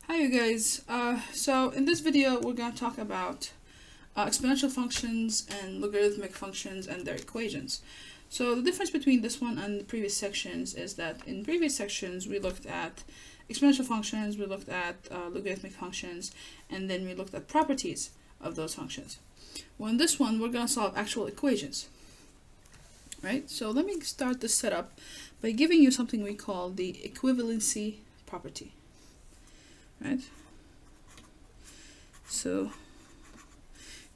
Hi you guys. So in this video we're going to talk about exponential functions and logarithmic functions and their equations. So the difference between this one and the previous sections is that in previous sections we looked at exponential functions, we looked at logarithmic functions, and then we looked at properties of those functions. Well, in this one we're going to solve actual equations. Right? So let me start the setup by giving you something we call the equivalency property. Right? So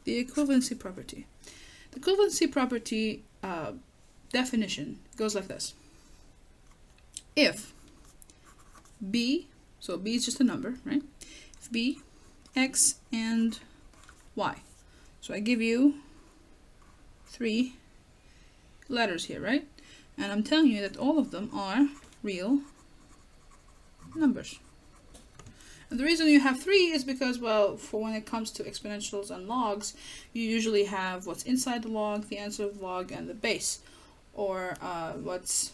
the equivalency property. The equivalency property definition goes like this. If b, so b is just a number, right? If b, x, and y. So I give you 3 letters here, right? And I'm telling you that all of them are real numbers. And the reason you have 3 is because, well, for when it comes to exponentials and logs, you usually have what's inside the log, the answer of the log, and the base. Or what's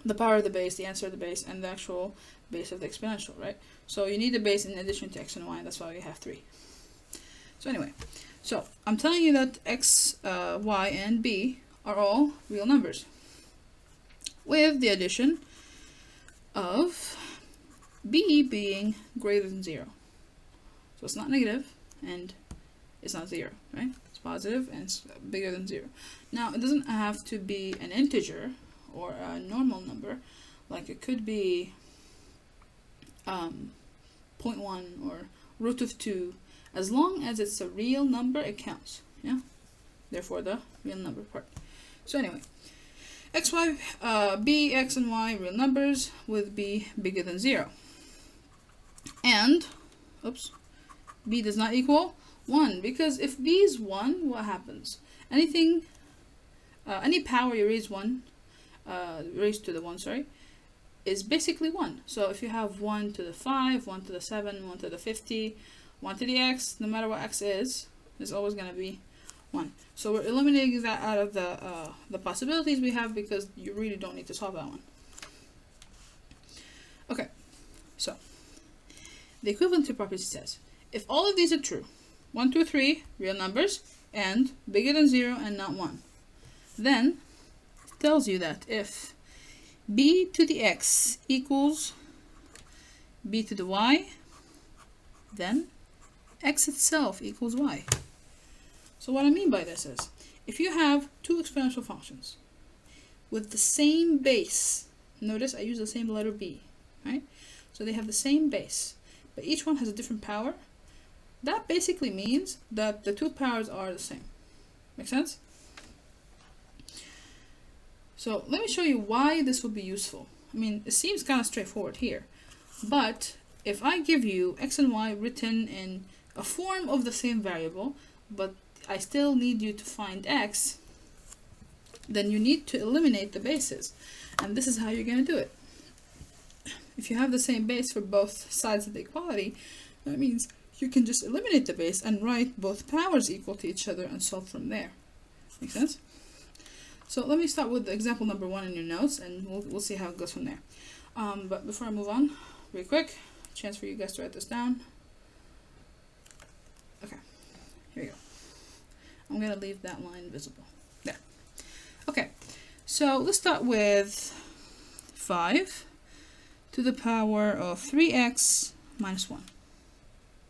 the power of the base, the answer of the base, and the actual base of the exponential, right? So you need the base in addition to x and y, and that's why we have 3. So anyway, so I'm telling you that x, y, and b are all real numbers, with the addition of b being greater than 0. So it's not negative and it's not 0, right? It's positive and it's bigger than 0. Now, it doesn't have to be an integer or a normal number. Like it could be 0.1 or root of 2. As long as it's a real number, it counts. Yeah. Therefore, the real number part. So anyway, x, y, b, x, and y real numbers with b bigger than 0. And, oops, b does not equal 1, because if b is 1, what happens? Anything, any power you raise to the 1, sorry, is basically 1. So if you have 1 to the 5, 1 to the 7, 1 to the 50, 1 to the x, no matter what x is always going to be 1. So we're eliminating that out of the possibilities we have, because you really don't need to solve that one. Okay, so the equivalency property says, if all of these are true, 1, 2, 3, real numbers, and bigger than 0 and not 1, then it tells you that if b to the x equals b to the y, then x itself equals y. So what I mean by this is, if you have two exponential functions with the same base, notice I use the same letter b, right? So they have the same base, but each one has a different power. That basically means that the two powers are the same. Make sense? So let me show you why this would be useful. I mean, it seems kind of straightforward here, but if I give you x and y written in a form of the same variable, but I still need you to find x, then you need to eliminate the bases. And this is how you're going to do it. If you have the same base for both sides of the equality, that means you can just eliminate the base and write both powers equal to each other and solve from there. Make sense? So let me start with example number 1 in your notes, and we'll see how it goes from there. But before I move on, real quick, chance for you guys to write this down. Okay, here we go. I'm going to leave that line visible. There. Okay, so let's start with 5 to the power of 3x minus 1.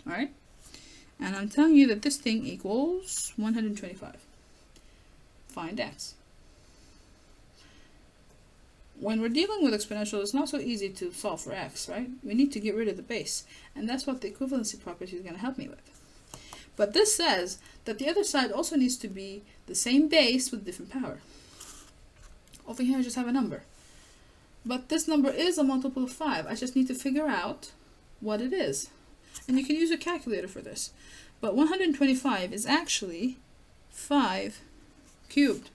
Alright? And I'm telling you that this thing equals 125. Find x. When we're dealing with exponentials, it's not so easy to solve for x, right? We need to get rid of the base. And that's what the equivalency property is going to help me with. But this says that the other side also needs to be the same base with different power. Over here I just have a number. But this number is a multiple of 5. I just need to figure out what it is. And you can use a calculator for this. But 125 is actually 5 cubed.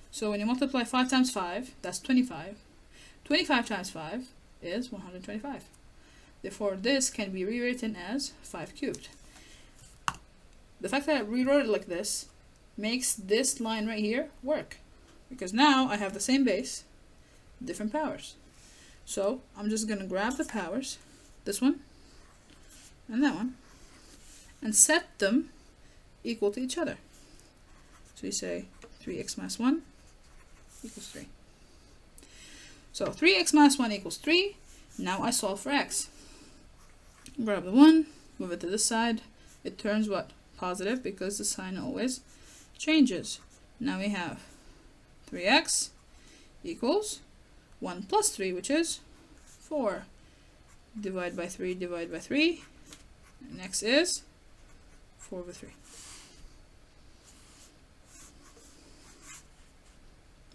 So when you multiply 5 times 5, that's 25. 25 times 5 is 125. Therefore, this can be rewritten as 5 cubed. The fact that I rewrote it like this makes this line right here work, because now I have the same base, different powers. So I'm just going to grab the powers. this one and that one, and set them equal to each other. So you say 3x minus 1 equals 3. So 3x minus 1 equals 3. Now I solve for x. Grab the 1, move it to this side. It turns what? Positive, because the sign always changes. Now we have 3x equals 1 plus 3, which is 4. Divide by 3, divide by 3. And x is 4 over 3.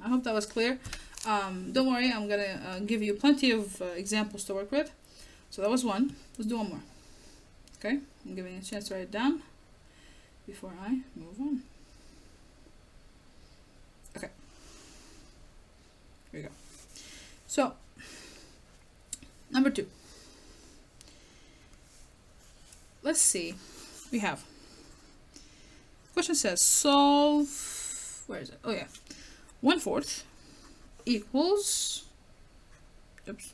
I hope that was clear. Don't worry, I'm gonna give you plenty of examples to work with. So that was one. Let's do one more. Okay, I'm giving you a chance to write it down before I move on. Okay, here we go. So, number 2. Let's see. We have, question says solve, where is it? Oh yeah, 1/4 equals, oops,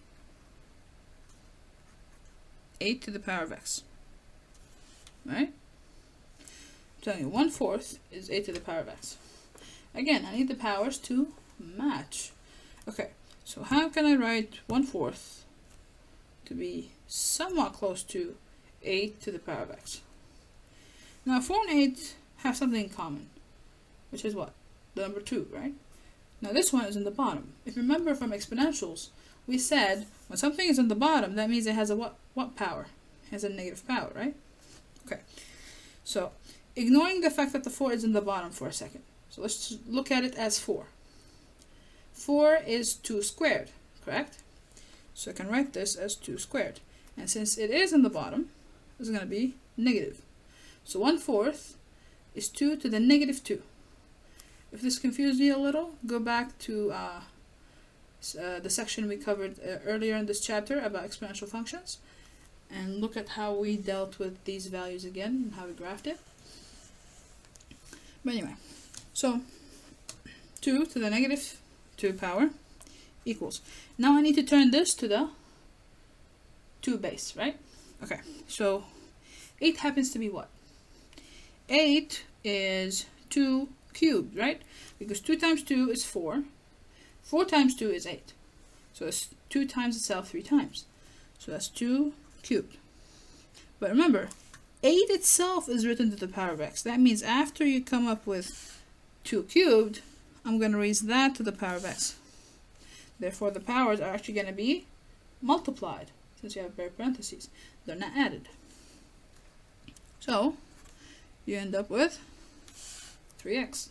8 to the power of x, right? I'm telling you, 1/4 is 8 to the power of x. Again, I need the powers to match. Okay, so how can I write 1/4 to be somewhat close to 8 to the power of x? Now 4 and 8 have something in common, which is what? The number 2, right? Now this one is in the bottom. If you remember from exponentials, we said when something is in the bottom, that means it has a what power? It has a negative power, right? Okay, so ignoring the fact that the 4 is in the bottom for a second. So let's just look at it as 4. 4 is 2 squared, correct? So I can write this as 2 squared. And since it is in the bottom, this is going to be negative. So 1/4 is 2 to the negative 2. If this confused you a little, go back to the section we covered earlier in this chapter about exponential functions and look at how we dealt with these values again and how we graphed it. But anyway, so 2 to the negative 2 power equals. Now I need to turn this to the 2 base, right? Okay, so 8 happens to be what? 8 is 2 cubed, right? Because 2 times 2 is 4. 4 times 2 is 8. So it's 2 times itself 3 times. So that's 2 cubed. But remember, 8 itself is written to the power of x. That means after you come up with 2 cubed, I'm going to raise that to the power of x. Therefore, the powers are actually going to be multiplied, since you have bare parentheses. They're not added. So, you end up with 3x.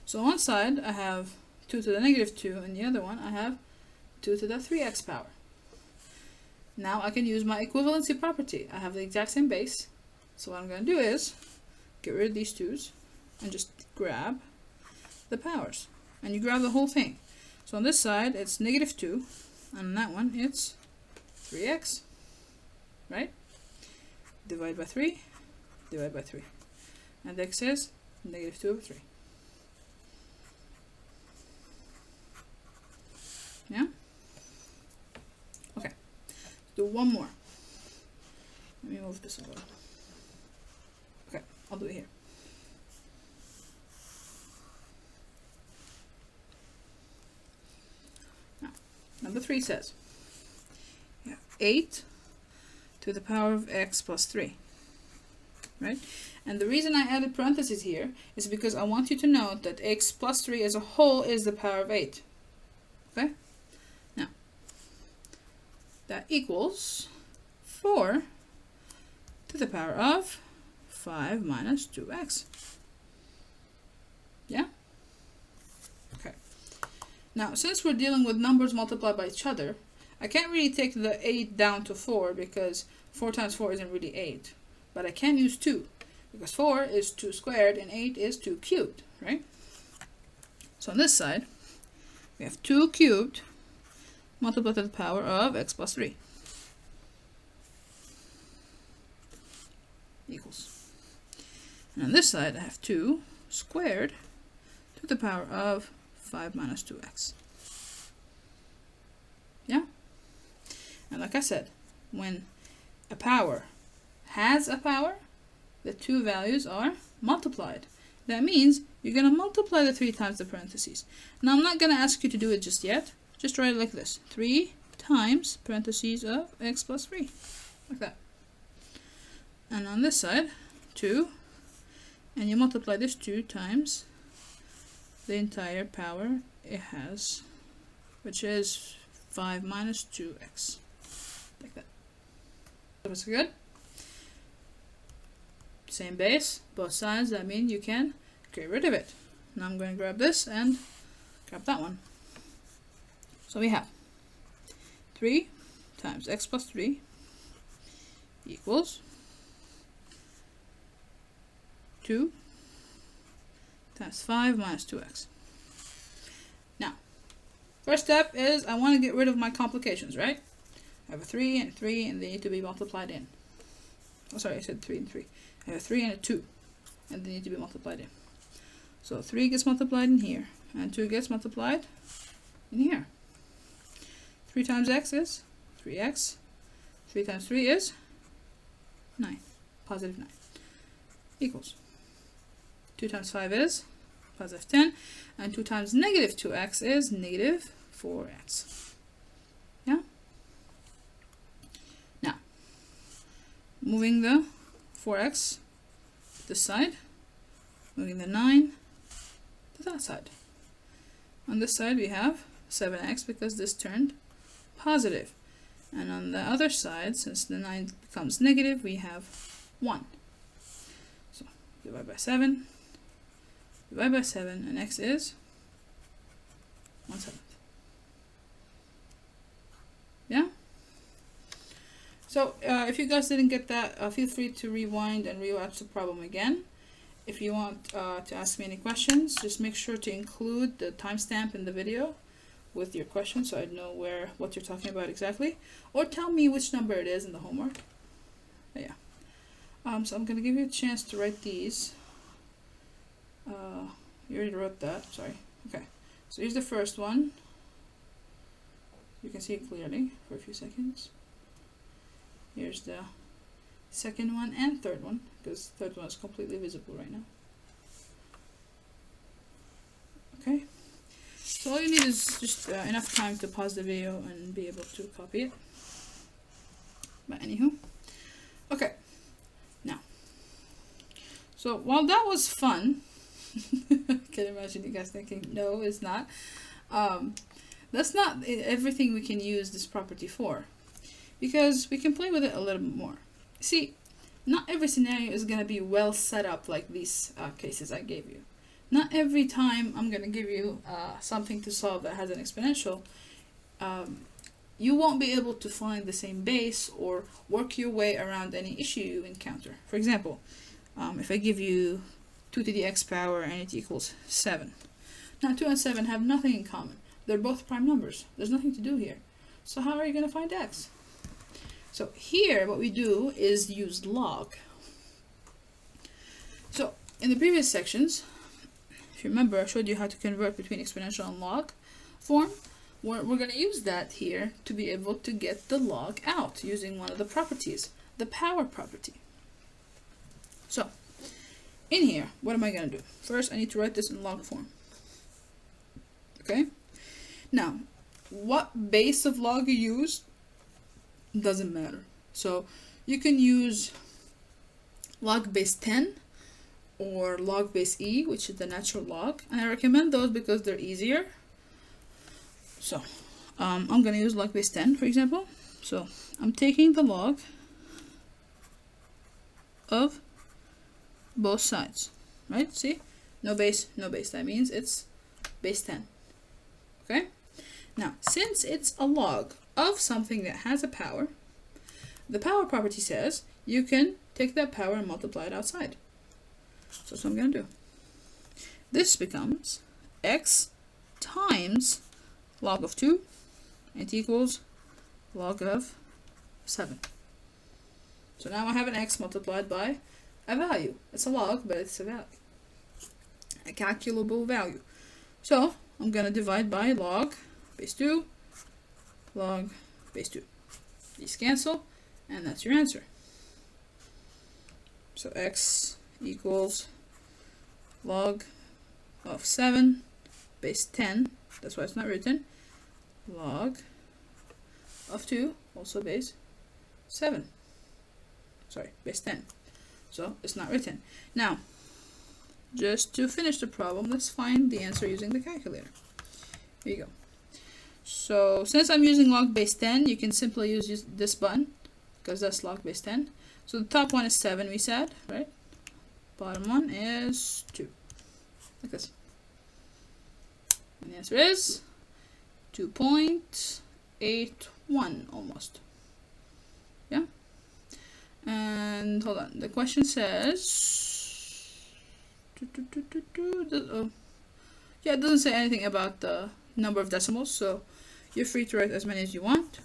So on one side, I have 2 to the negative 2, and the other one, I have 2 to the 3x power. Now I can use my equivalency property. I have the exact same base. So what I'm going to do is get rid of these 2's and just grab the powers. And you grab the whole thing. So on this side, it's negative 2, and on that one, it's 3x, right? Divide by 3, divide by 3. And x is negative 2 over 3. Yeah? Okay. Do one more. Let me move this over. Okay, I'll do it here. Now, number 3 says, yeah, 8 to the power of x plus 3. Right? And the reason I added parentheses here is because I want you to note that x plus 3 as a whole is the power of 8. Okay? Now, that equals 4 to the power of 5 minus 2x. Yeah? Okay. Now, since we're dealing with numbers multiplied by each other, I can't really take the 8 down to 4 because 4 times 4 isn't really 8. But I can use 2 because 4 is 2 squared and 8 is 2 cubed, right? So on this side, we have 2 cubed multiplied to the power of x plus 3 equals. And on this side, I have 2 squared to the power of 5 minus 2x. Yeah? And like I said, when a power has a power, the two values are multiplied. That means you're going to multiply the 3 times the parentheses. Now I'm not going to ask you to do it just yet. Just write it like this. 3 times parentheses of x plus 3. Like that. And on this side, 2. And you multiply this 2 times the entire power it has, which is 5 minus 2x. Like that. That's good. Same base, both sides. That means you can get rid of it. Now I'm going to grab this and grab that one. So we have 3 times x plus 3 equals 2 times 5 minus 2x. Now, first step is I want to get rid of my complications, right? I have a 3 and 3 and they need to be multiplied in. Oh, sorry, I said 3 and 3. I have a 3 and a 2 and they need to be multiplied in. So 3 gets multiplied in here and 2 gets multiplied in here. 3 times x is 3x. 3 times 3 is 9. Positive 9. Equals 2 times 5 is positive 10. And 2 times negative 2x is negative 4x. Yeah? Now, moving the 4x this side, moving the 9 to that side. On this side we have 7x because this turned positive. And on the other side, since the 9 becomes negative, we have 1. So divide by 7, and x is 1/7. Yeah? So if you guys didn't get that, feel free to rewind and rewatch the problem again. If you want to ask me any questions, just make sure to include the timestamp in the video with your question so I know what you're talking about exactly, or tell me which number it is in the homework. But yeah. So I'm going to give you a chance to write these. You already wrote that, sorry. Okay, so here's the first one. You can see it clearly for a few seconds. Here's the second one and third one, because the third one is completely visible right now. Okay, so all you need is just enough time to pause the video and be able to copy it. But anywho, okay, now, so while that was fun, I can imagine you guys thinking, no, it's not. That's not everything we can use this property for, because we can play with it a little bit more. See, not every scenario is going to be well set up like these cases I gave you. Not every time I'm going to give you something to solve that has an exponential, you won't be able to find the same base or work your way around any issue you encounter. For example, if I give you 2 to the x power and it equals 7. Now 2 and 7 have nothing in common. They're both prime numbers. There's nothing to do here. So how are you going to find x? So here what we do is use log. So in the previous sections, if you remember, I showed you how to convert between exponential and log form. We're going to use that here to be able to get the log out using one of the properties, the power property. So in here, what am I going to do? First, I need to write this in log form. Okay? Now, what base of log you use doesn't matter. So you can use log base 10 or log base e, which is the natural log. And I recommend those because they're easier. So I'm going to use log base 10, for example. So I'm taking the log of both sides, right? See, no base, no base. That means it's base 10. Okay, now since it's a log of something that has a power, the power property says you can take that power and multiply it outside. So that's what I'm going to do. This becomes x times log of 2, and it equals log of 7. So now I have an x multiplied by a value. It's a log, but it's a value, a calculable value. So I'm going to divide by log base 2, log base 2. These cancel, and that's your answer. So x equals log of 7 base 10, that's why it's not written, log of 2, also base 7. Sorry, base 10. So it's not written. Now, just to finish the problem, let's find the answer using the calculator. Here you go. So since I'm using log base 10, you can simply use this button, because that's log base 10. So the top one is 7, we said, right? Bottom one is 2. Like this. And the answer is 2.81 almost. Yeah? And hold on, the question says, yeah, it doesn't say anything about the number of decimals, so you're free to write as many as you want.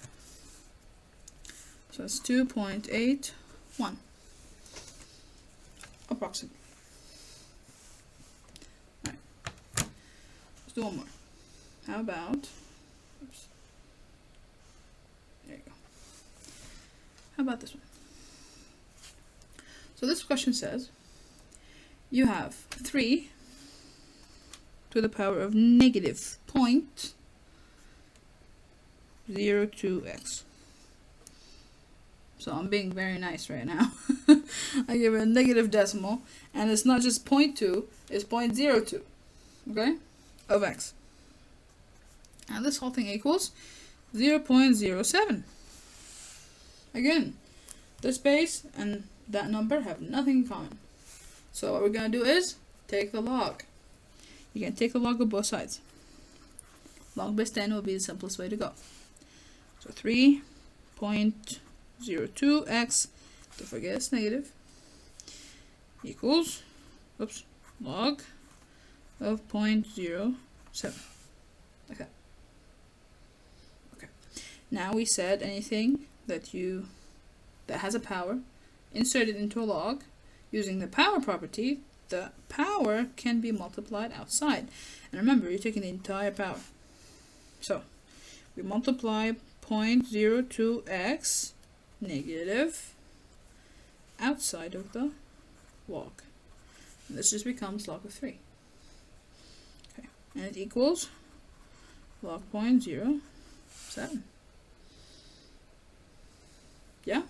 So it's 2.81 approximately. All right, let's do one more. How about, oops, there you go. How about this one? So this question says you have 3 to the power of negative 0.02x. So I'm being very nice right now. I give it a negative decimal, and it's not just 0.2, it's 0.02, okay, of x. And this whole thing equals 0.07. Again, this base and that number have nothing in common. So what we're going to do is take the log. You can take the log of both sides. Log base 10 will be the simplest way to go. So 3.02x, don't forget it's negative, equals, oops, log of 0.07. Like that. Okay. Now we said anything that has a power, insert it into a log. Using the power property, the power can be multiplied outside. And remember, you're taking the entire power. So we multiply 0.02x negative outside of the log. And this just becomes log of 3. Okay, and it equals log 0.07. Yeah?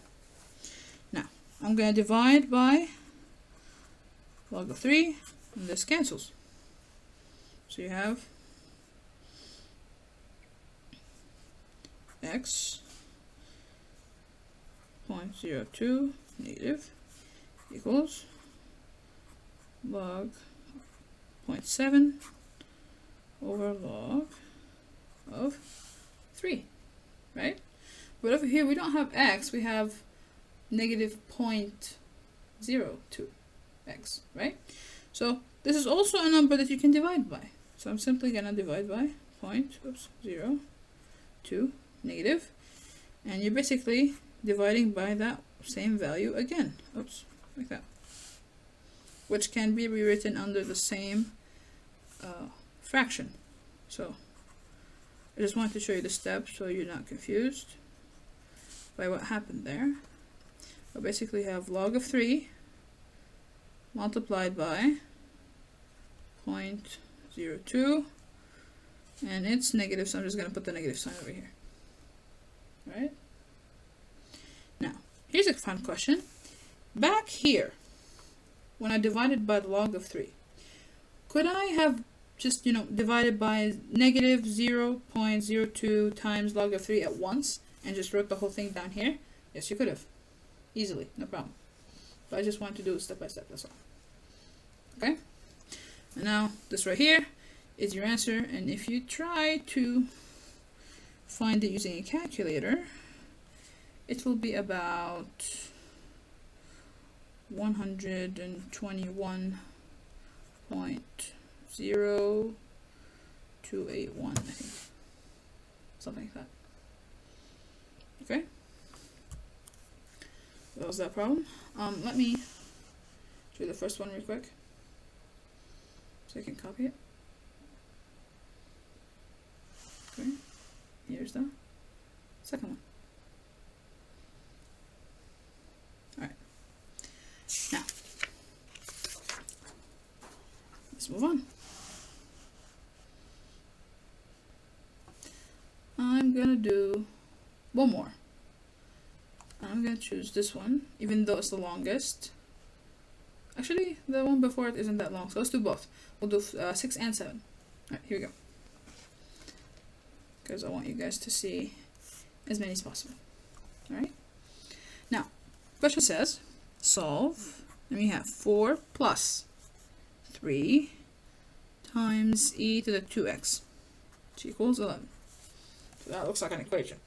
Now, I'm going to divide by log of 3, and this cancels. So you have x 0.02 negative equals log 0.7 over log of 3, right? But over here we don't have x, we have negative 0.02 x, right? So this is also a number that you can divide by. So I'm simply gonna divide by 0.02 negative, and you're basically dividing by that same value again. Oops, like that. Which can be rewritten under the same fraction. So I just wanted to show you the steps so you're not confused by what happened there. I basically have log of 3 multiplied by 0.02, and it's negative, so I'm just going to put the negative sign over here. Right? Now, here's a fun question. Back here, when I divided by the log of 3, could I have just, divided by negative 0.02 times log of 3 at once and just wrote the whole thing down here? Yes, you could have. Easily, no problem. But I just want to do it step by step, that's all. Okay? And now, this right here is your answer, and if you try to find it using a calculator, it will be about 121.0281, I think. Something like that. Okay? That was that problem. Let me do the first one real quick so I can copy it. Okay, here's the second one. do one more. I'm going to choose this one, even though it's the longest. Actually, the one before it isn't that long, so let's do both. We'll do 6 and 7. Alright, here we go. Because I want you guys to see as many as possible. Alright? Now, question says, solve, and we have 4 plus 3 times e to the 2x, which equals 11. So that looks like an equation.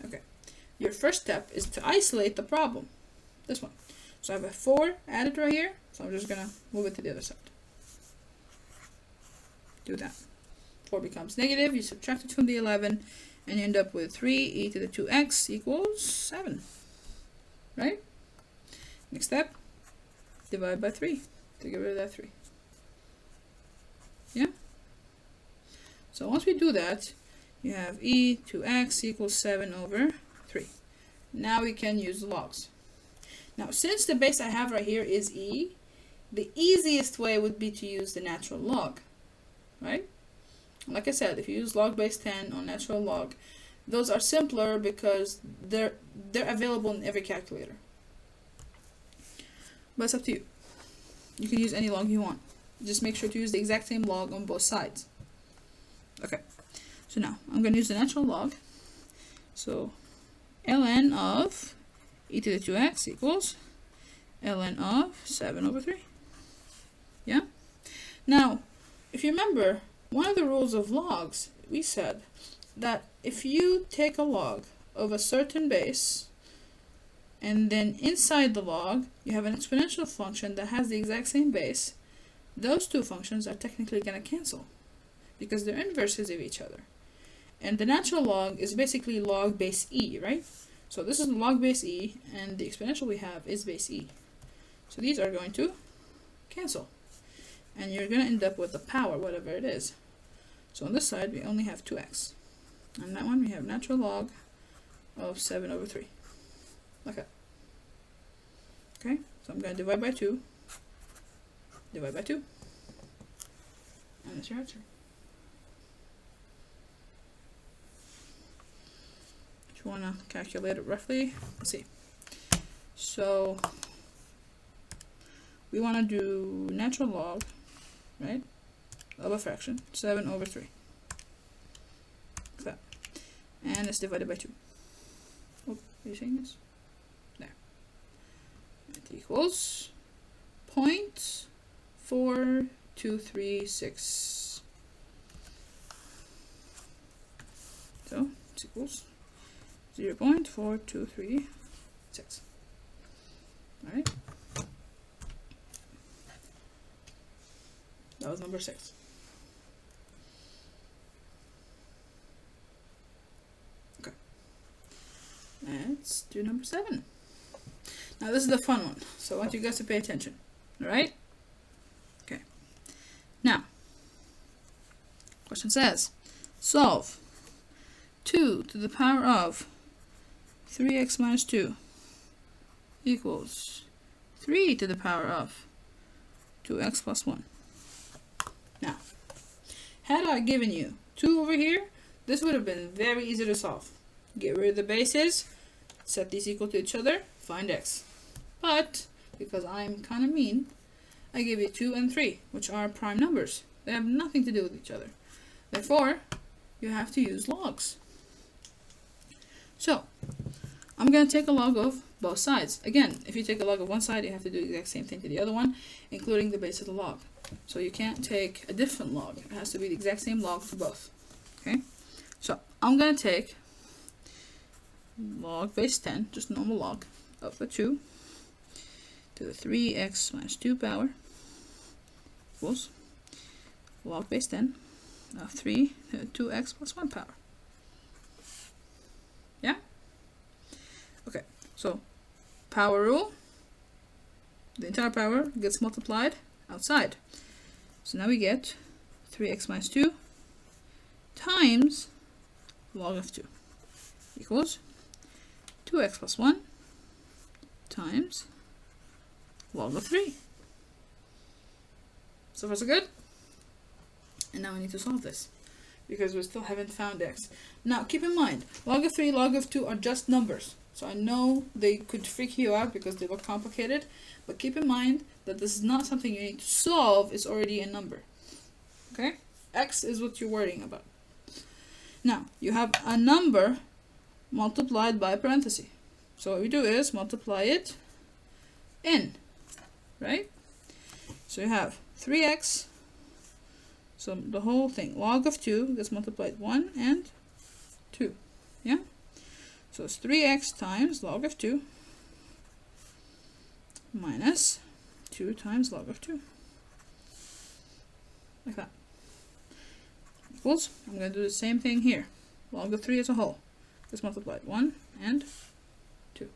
Okay. Your first step is to isolate the problem. This one. So I have a 4 added right here, so I'm just going to move it to the other side. Do that. 4 becomes negative, you subtract it from the 11, and you end up with 3 e to the 2x equals 7. Right? Next step, divide by 3 to get rid of that 3. Yeah? So once we do that, you have e to x equals 7 over 3. Now we can use the logs. Now, since the base I have right here is e, the easiest way would be to use the natural log, right? Like I said, if you use log base 10 or natural log, those are simpler because they're available in every calculator. But it's up to you. You can use any log you want. Just make sure to use the exact same log on both sides. Okay, so now I'm going to use the natural log. So ln of e to the 2x equals ln of 7 over 3. Yeah? Now, if you remember, one of the rules of logs, we said that if you take a log of a certain base, and then inside the log, you have an exponential function that has the exact same base, those two functions are technically going to cancel because they're inverses of each other. And the natural log is basically log base e, right? So this is log base e, and the exponential we have is base e. So these are going to cancel. And you're going to end up with the power, whatever it is. So on this side, we only have 2x. On that one, we have natural log of 7 over 3. Like that. Okay, so I'm going to divide by 2. Divide by 2. And that's your answer. If you want to calculate it roughly, let's see. So we want to do natural log, right, of a fraction, 7 over 3. Like that. And it's divided by 2. Oh, are you seeing this? There. It equals 0.4236. So it equals 0.4236. Alright. That was number 6. Okay. Let's do number 7. Now this is the fun one, so I want you guys to pay attention. Alright? Okay. Now, question says, solve 2 to the power of 3x minus 2 equals 3 to the power of 2x plus 1. Now, had I given you 2 over here, this would have been very easy to solve. Get rid of the bases, set these equal to each other, find x. But, because I'm kind of mean, I give you 2 and 3, which are prime numbers. They have nothing to do with each other. Therefore, you have to use logs. So, I'm going to take a log of both sides. Again, if you take a log of one side, you have to do the exact same thing to the other one, including the base of the log. So you can't take a different log. It has to be the exact same log for both. Okay? So, I'm going to take log base 10, just normal log, of the 2 to the 3x minus 2 power equals log base 10 of 3 to the 2x plus 1 power. Yeah? Okay, so power rule, the entire power gets multiplied outside. So now we get 3x minus 2 times log of 2 equals 2x plus 1 times log of 3. So far so good? And now we need to solve this. because we still haven't found x. Now keep in mind, log of 3, log of 2 are just numbers. So I know they could freak you out because they look complicated, but keep in mind that this is not something you need to solve, it's already a number. Okay? X is what you're worrying about. Now, you have a number multiplied by a parenthesis. So what we do is multiply it in, right? So you have 3x, so the whole thing, log of 2 gets multiplied 1 and 2, yeah? So it's 3x times log of 2 minus 2 times log of 2. Like that. Equals, I'm going to do the same thing here. Log of 3 as a whole is multiplied 1 and 2.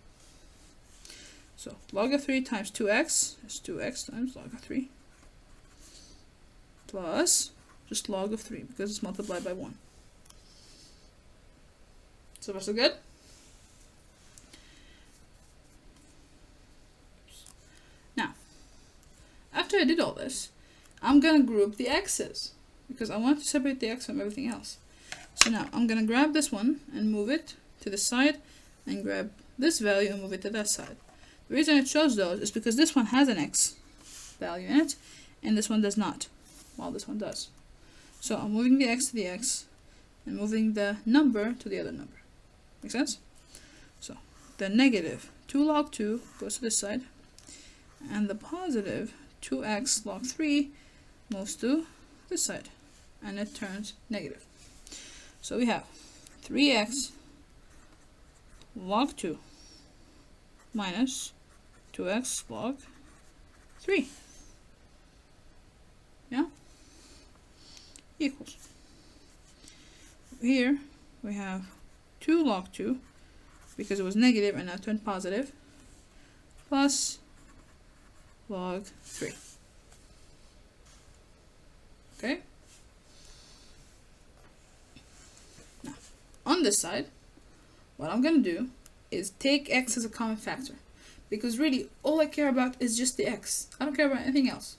So log of 3 times 2x is 2x times log of 3 plus just log of 3 because it's multiplied by 1. So far so good? Now, after I did all this, I'm going to group the x's because I want to separate the x from everything else. So now I'm going to grab this one and move it to the side and grab this value and move it to that side. The reason it shows those is because this one has an x value in it and this one does not, while this one does. So I'm moving the x to the x and moving the number to the other number. Make sense? So the negative 2 log 2 goes to this side and the positive 2x log 3 moves to this side and it turns negative. So we have 3x log 2 minus 2x log 3, yeah, equals, here we have 2 log 2 because it was negative and now turned positive plus log 3. Okay? Now, on this side, what I'm going to do is take x as a common factor. Because really, all I care about is just the x. I don't care about anything else.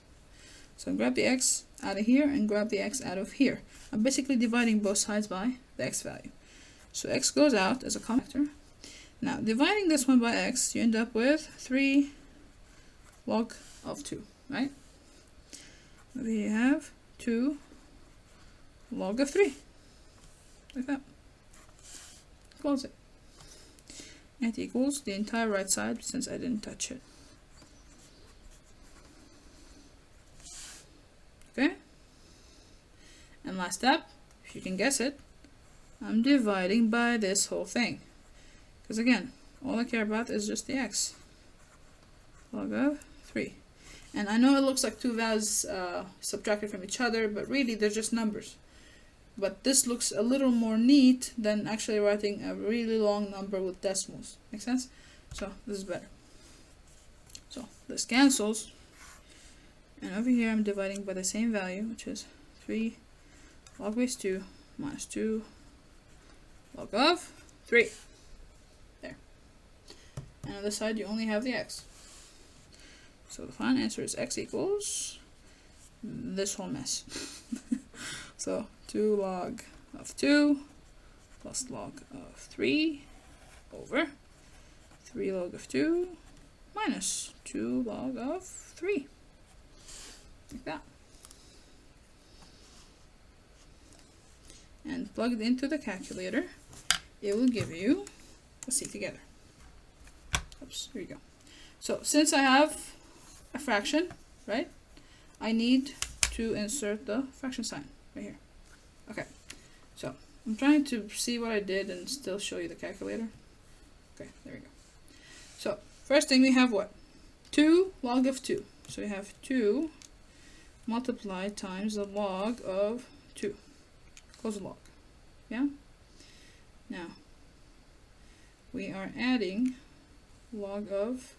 So grab the x out of here and grab the x out of here. I'm basically dividing both sides by the x value. So x goes out as a common factor. Now, dividing this one by x, you end up with 3 log of 2, right? Over here you have 2 log of 3, like that. Close it. And it equals the entire right side since I didn't touch it. Okay? And last step, if you can guess it, I'm dividing by this whole thing. Because again, all I care about is just the x. Log of 3. And I know it looks like two values subtracted from each other, but really they're just numbers. But this looks a little more neat than actually writing a really long number with decimals. Make sense? So this is better. So this cancels. And over here I'm dividing by the same value, which is 3 log base 2 minus 2 log of 3. There. And on this side you only have the x. So the final answer is x equals this whole mess. So 2 log of 2 plus log of 3 over 3 log of 2 minus 2 log of 3. Like that. And plugged into the calculator, it will give you, let's see together. Oops, here you go. So since I have a fraction, right, I need to insert the fraction sign right here. Okay, so I'm trying to see what I did and still show you the calculator. Okay, there we go. So first thing we have what? 2 log of 2. So we have 2 multiplied times the log of 2. Close the log. Yeah? Now, we are adding log of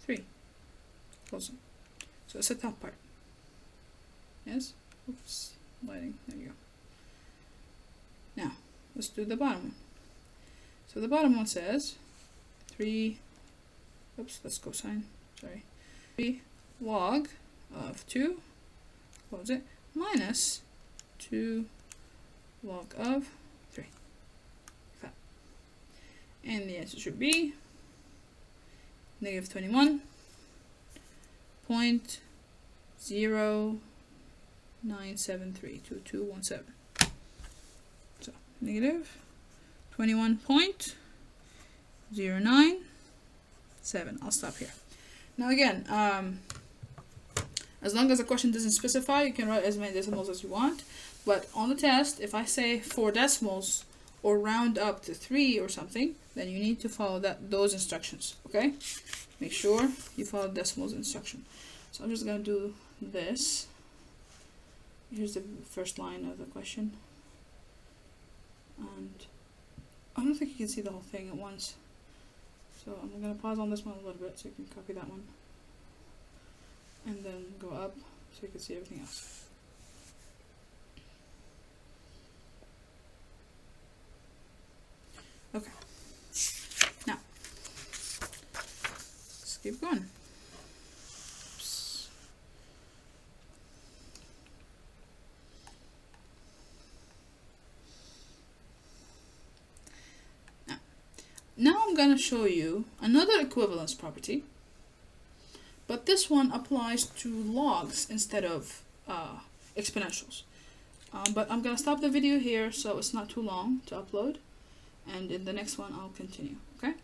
3. Close it. So it's the top part. Yes? Oops. Lighting. There you go. Now, let's do the bottom one. So the bottom one says 3, oops, let's go sign, sorry. 3 log of 2, close it, minus 2 log of 3. That. And the answer should be negative 21.09732217. So negative 21.097. I'll stop here. Now again, as long as the question doesn't specify, you can write as many decimals as you want. But on the test, if I say 4 decimals or round up to 3 or something, then you need to follow those instructions, okay? Make sure you follow decimals instruction. So I'm just going to do this. Here's the first line of the question. And I don't think you can see the whole thing at once. So I'm going to pause on this one a little bit so you can copy that one. And then go up so you can see everything else. Okay. Now, let's keep going. Oops. Now I'm going to show you another equivalence property, but this one applies to logs instead of exponentials. But I'm going to stop the video here so it's not too long to upload, and in the next one I'll continue, okay?